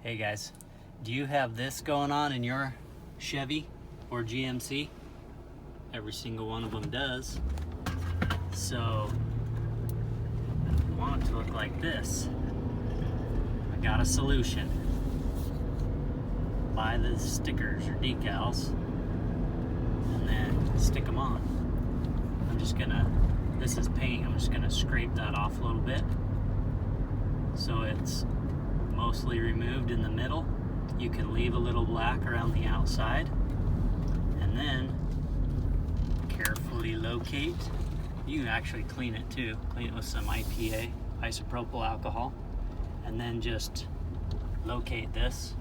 Hey guys, do you have this going on in your Chevy or GMC? Every single one of them does. So, if you want it to look like this, I got a solution. Buy the stickers or decals and then stick them on. This is paint, I'm just gonna scrape that off a little bit so it's mostly removed in the middle. You can leave a little black around the outside and then carefully locate. You can actually clean it too. Clean it with some IPA, isopropyl alcohol, and then just locate this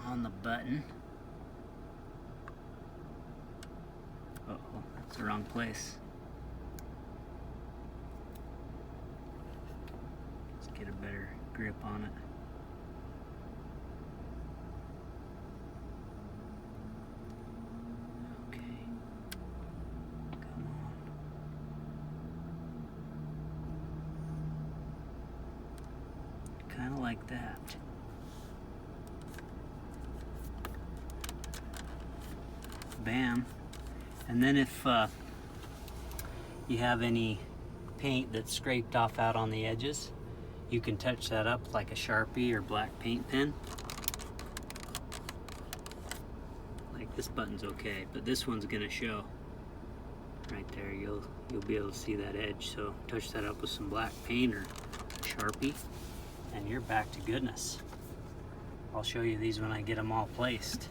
on the button. Uh-oh, that's the wrong place. Let's get a better grip on it. Okay. Come on. Kind of like that. Bam. And then if you have any paint that's scraped off out on the edges, you can touch that up like a Sharpie or black paint pen. Like this button's okay, but this one's gonna show right there. You'll be able to see that edge. So touch that up with some black paint or Sharpie and you're back to goodness. I'll show you these when I get them all placed.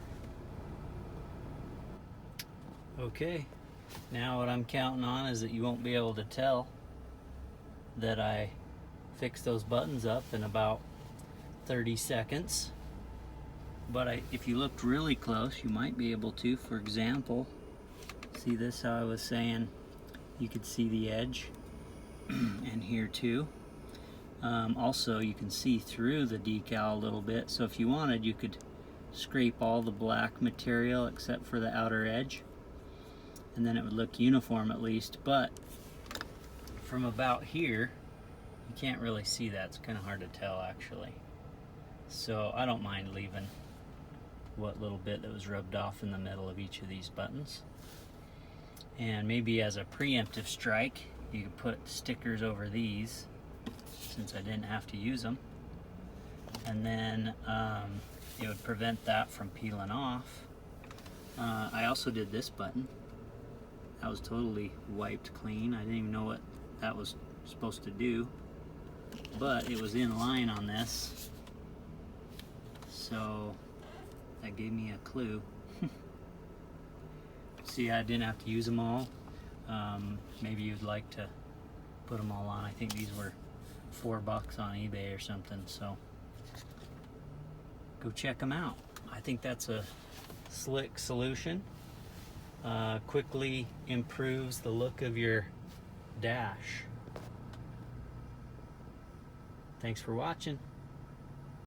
Okay, now what I'm counting on is that you won't be able to tell that I fixed those buttons up in about 30 seconds. But if you looked really close, you might be able to. For example, see this, how I was saying you could see the edge and here too. Also, you can see through the decal a little bit. So if you wanted, you could scrape all the black material except for the outer edge, and then it would look uniform at least. But from about here, you can't really see that. It's kind of hard to tell actually. So I don't mind leaving what little bit that was rubbed off in the middle of each of these buttons. And maybe as a preemptive strike, you could put stickers over these since I didn't have to use them. And then it would prevent that from peeling off. I also did this button. That was totally wiped clean. I didn't even know what that was supposed to do, but it was in line on this, so that gave me a clue. See, I didn't have to use them all. Maybe you'd like to put them all on. I think these were $4 on eBay or something, so go check them out. I think that's a slick solution. Quickly improves the look of your dash. Thanks for watching.